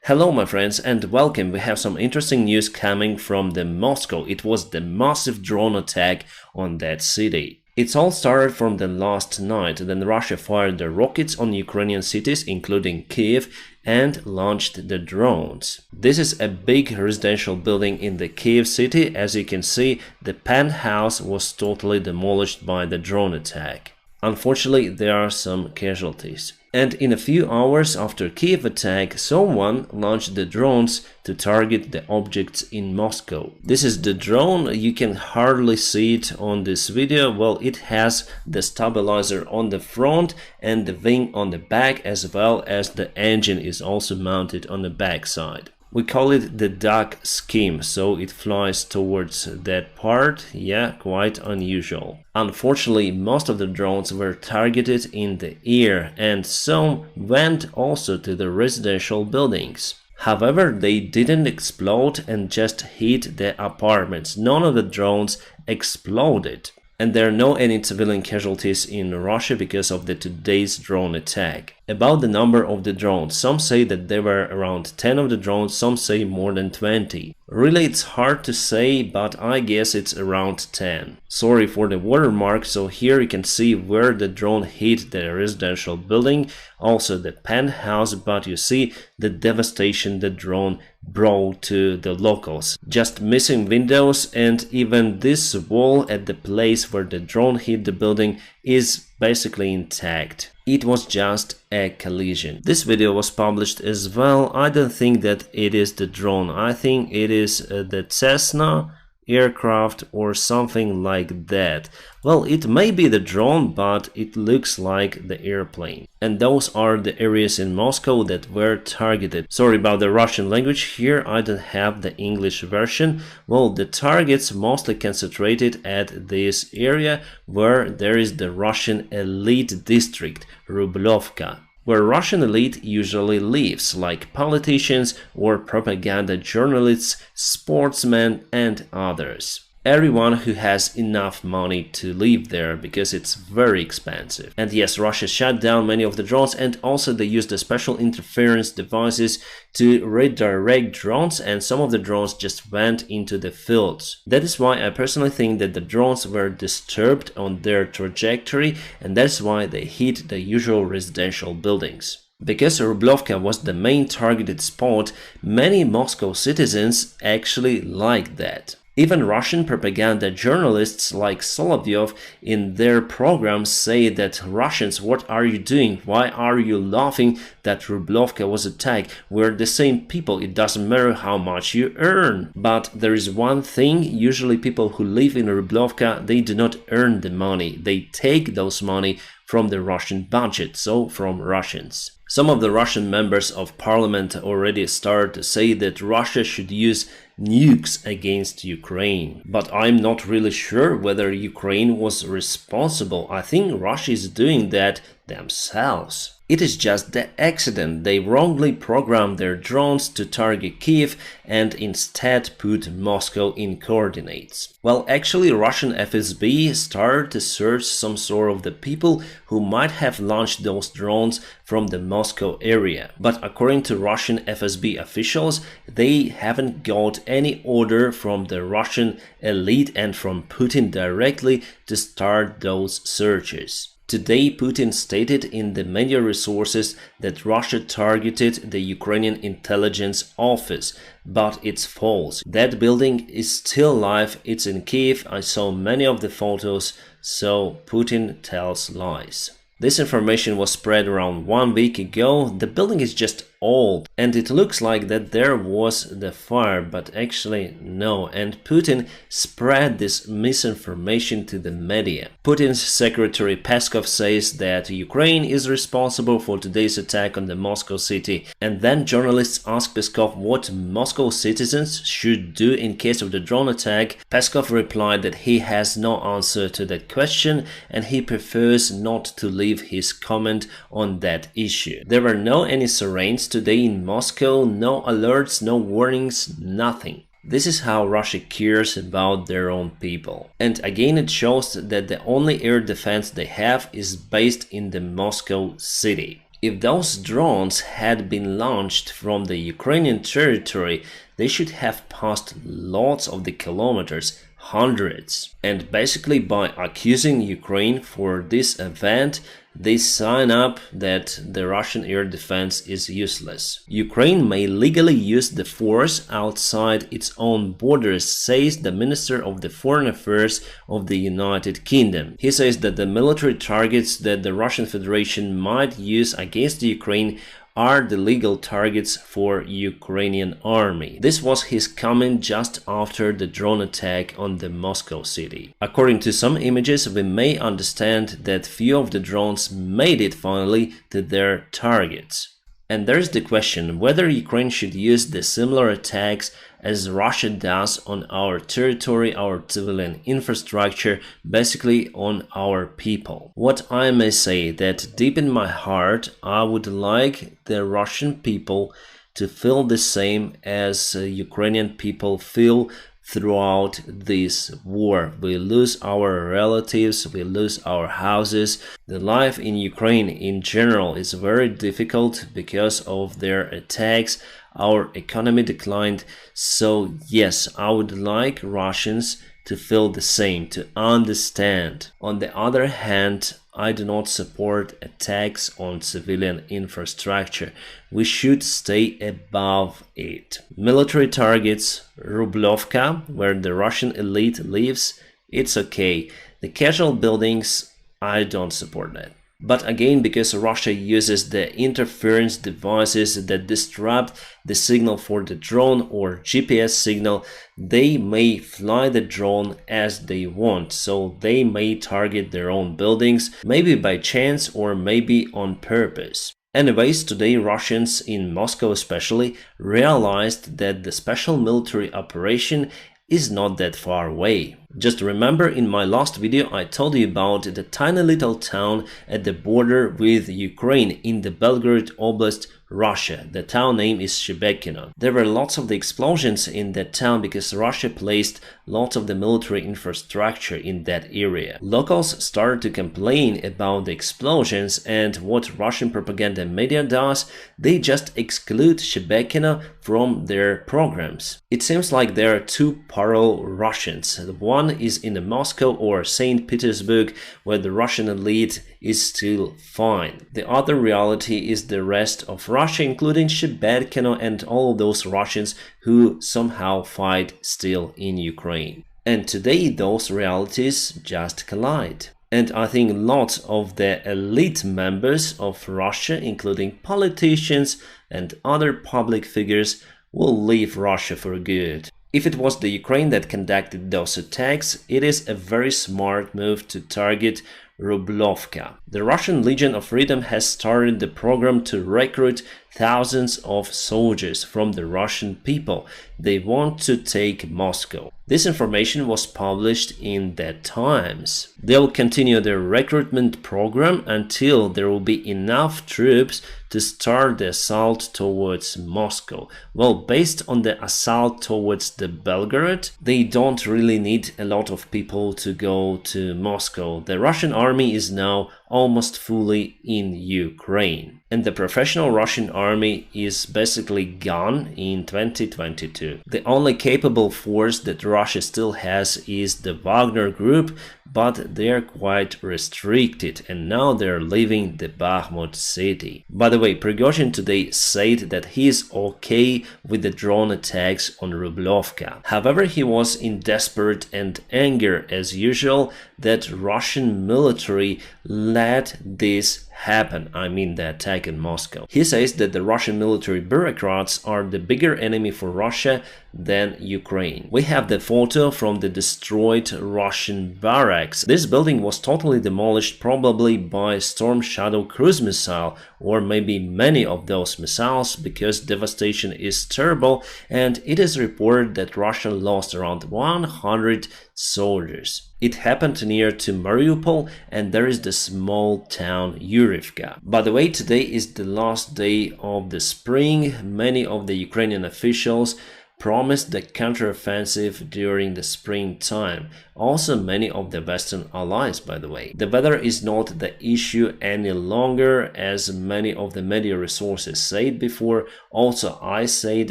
Hello my friends and welcome. We have some interesting news coming from the Moscow. It was the massive drone attack on that city. It all started from the last night. Then Russia fired the rockets on Ukrainian cities including Kyiv and launched the drones. This is a big residential building in the Kyiv city. As you can see, the penthouse was totally demolished by the drone attack. Unfortunately, there are some casualties. And in a few hours after Kyiv attack, someone launched the drones to target the objects in Moscow. This is the drone. You can hardly see it on this video. Well, it has the stabilizer on the front and the wing on the back, as well as the engine is also mounted on the back side. We call it the duck scheme, so it flies towards that part. Yeah, quite unusual. Unfortunately, most of the drones were targeted in the air and some went also to the residential buildings. However, they didn't explode and just hit the apartments. None of the drones exploded. And there are no any civilian casualties in Russia because of the today's drone attack. About the number of the drones, some say that there were around 10 of the drones, some say more than 20. Really, it's hard to say, but I guess it's around 10. Sorry for the watermark, so here you can see where the drone hit the residential building, also the penthouse, but you see the devastation the drone brought to the locals. Just missing windows, and even this wall at the place where the drone hit the building is basically intact. It was just a collision. This video was published as well. I don't think that it is the drone. I think it is the Cessna aircraft or something like that. Well, it may be the drone, but it looks like the airplane. And those are the areas in Moscow that were targeted. Sorry about the Russian language here, I don't have the English version. Well, the targets mostly concentrated at this area where there is the Russian elite district, Rublovka, where Russian elite usually lives, like politicians or propaganda journalists, sportsmen and others. Everyone who has enough money to live there, because it's very expensive. And yes, Russia shut down many of the drones, and also they used the special interference devices to redirect drones, and some of the drones just went into the fields. That is why I personally think that the drones were disturbed on their trajectory, and that's why they hit the usual residential buildings. Because Rublovka was the main targeted spot, many Moscow citizens actually liked that. Even Russian propaganda journalists like Solovyov in their programs say that Russians, what are you doing? Why are you laughing that Rublovka was attacked? We're the same people, it doesn't matter how much you earn. But there is one thing, usually people who live in Rublovka, they do not earn the money. They take those money from the Russian budget, so from Russians. Some of the Russian members of parliament already started to say that Russia should use nukes against Ukraine. But I'm not really sure whether Ukraine was responsible. I think Russia is doing that themselves. It is just the accident. They wrongly programmed their drones to target Kyiv and instead put Moscow in coordinates. Well, actually, Russian FSB started to search some sort of the people who might have launched those drones from the Moscow area. But according to Russian FSB officials, they haven't got any order from the Russian elite and from Putin directly to start those searches. Today, Putin stated in the media resources that Russia targeted the Ukrainian intelligence office, but it's false. That building is still alive, it's in Kyiv, I saw many of the photos, so Putin tells lies. This information was spread around 1 week ago. The building is just old and it looks like that there was the fire, but actually no, and Putin spread this misinformation to the media. Putin's secretary Peskov says that Ukraine is responsible for today's attack on the Moscow city, and then journalists ask Peskov what Moscow citizens should do in case of the drone attack. Peskov replied that he has no answer to that question and he prefers not to leave his comment on that issue. There were no any sirens today in Moscow, no alerts, no warnings, nothing. This is how Russia cares about their own people. And again, it shows that the only air defense they have is based in the Moscow city. If those drones had been launched from the Ukrainian territory, they should have passed lots of the kilometers, hundreds. And basically by accusing Ukraine for this event, they sign up that the Russian air defense is useless. Ukraine may legally use the force outside its own borders, says the Minister of the Foreign Affairs of the United Kingdom. He says that the military targets that the Russian Federation might use against Ukraine are the legal targets for Ukrainian army. This was his comment just after the drone attack on the Moscow city. According to some images, we may understand that few of the drones made it finally to their targets. And there's the question whether Ukraine should use the similar attacks as Russia does on our territory, our civilian infrastructure, basically on our people. What I may say that deep in my heart, I would like the Russian people to feel the same as Ukrainian people feel throughout this war. We lose our relatives, we lose our houses. The life in Ukraine in general is very difficult because of their attacks. Our economy declined. So yes, I would like Russians to feel the same, to understand. On the other hand, I do not support attacks on civilian infrastructure. We should stay above it. Military targets, Rublovka, where the Russian elite lives, it's okay. The casual buildings, I don't support that. But again, because Russia uses the interference devices that disrupt the signal for the drone or GPS signal, they may fly the drone as they want, so they may target their own buildings, maybe by chance or maybe on purpose. Anyways, today Russians in Moscow especially realized that the special military operation is not that far away. Just remember, in my last video I told you about the tiny little town at the border with Ukraine in the Belgorod Oblast, Russia. The town name is Shebekino. There were lots of the explosions in that town because Russia placed lots of the military infrastructure in that area. Locals started to complain about the explosions, and what Russian propaganda media does, they just exclude Shebekino from their programs. It seems like there are two parallel Russians. One is in Moscow or St. Petersburg, where the Russian elite is still fine. The other reality is the rest of Russia, including Shebekino and all those Russians who somehow fight still in Ukraine. And today those realities just collide. And I think lots of the elite members of Russia, including politicians and other public figures, will leave Russia for good. If it was the Ukraine that conducted those attacks, it is a very smart move to target Rublovka. The Russian Legion of Freedom has started the program to recruit thousands of soldiers from the Russian people. They want to take Moscow. This information was published in the Times. They will continue their recruitment program until there will be enough troops to start the assault towards Moscow. Well, based on the assault towards the Belgorod, they don't really need a lot of people to go to Moscow. The Russian army is now almost fully in Ukraine. And the professional Russian army is basically gone in 2022. The only capable force that Russia still has is the Wagner group, but they're quite restricted, and now they're leaving the Bakhmut city. By the way, Prigozhin today said that he is okay with the drone attacks on Rublovka. However, he was in desperate and anger as usual that Russian military let this happen, I mean the attack in Moscow. He says that the Russian military bureaucrats are the bigger enemy for Russia than Ukraine. We have the photo from the destroyed Russian barracks. This building was totally demolished, probably by Storm Shadow cruise missile, or maybe many of those missiles, because devastation is terrible, and it is reported that Russia lost around 100 soldiers. It happened near to Mariupol, and there is the small town Yurivka. By the way, today is the last day of the spring. Many of the Ukrainian officials promised the counteroffensive during the springtime. Also many of the Western allies, by the way. The weather is not the issue any longer, as many of the media resources said before. Also I said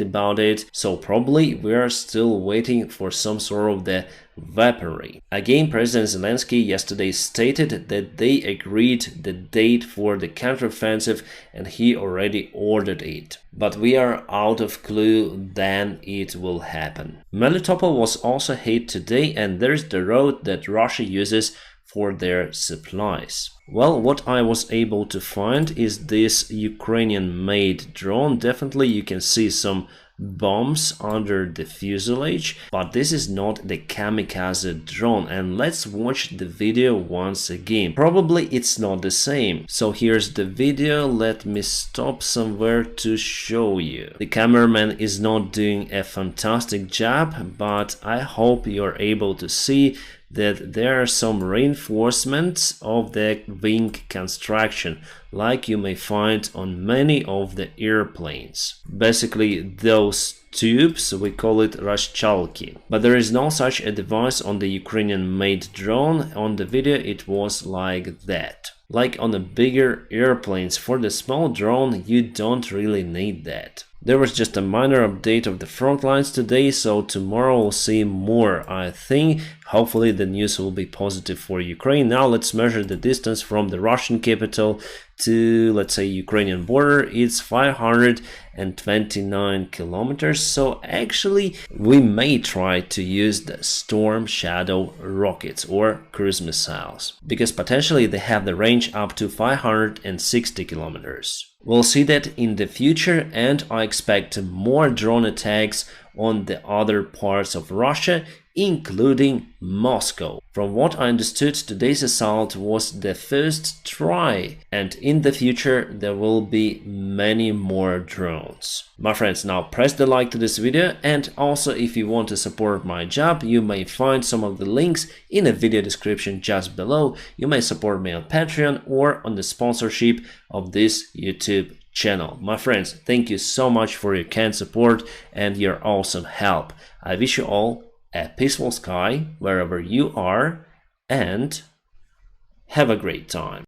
about it, so probably we are still waiting for some sort of the weaponry. Again, President Zelensky yesterday stated that they agreed the date for the counteroffensive and he already ordered it. But we are out of clue when it will happen. Melitopol was also hit today, and there's the road that Russia uses for their supplies. Well, what I was able to find is this Ukrainian-made drone. Definitely you can see some bombs under the fuselage, but this is not the kamikaze drone. And let's watch the video once again. Probably it's not the same. So here's the video. Let me stop somewhere to show you. The cameraman is not doing a fantastic job, but I hope you're able to see that there are some reinforcements of the wing construction, like you may find on many of the airplanes. Basically those tubes, we call it raschalki. But there is no such a device on the Ukrainian-made drone. On the video it was like that. Like on the bigger airplanes, for the small drone you don't really need that. There was just a minor update of the front lines today, so tomorrow we'll see more, I think. Hopefully the news will be positive for Ukraine. Now let's measure the distance from the Russian capital to, let's say, Ukrainian border. It's 529 kilometers, so actually we may try to use the Storm Shadow rockets or cruise missiles, because potentially they have the range up to 560 kilometers. We'll see that in the future, and I expect more drone attacks on the other parts of Russia, including Moscow. From what I understood, today's assault was the first try, and in the future there will be many more drones. My friends, now press the like to this video, and also if you want to support my job, you may find some of the links in the video description just below. You may support me on Patreon or on the sponsorship of this YouTube channel. My friends, thank you so much for your kind support and your awesome help. I wish you all a peaceful sky wherever you are, and have a great time.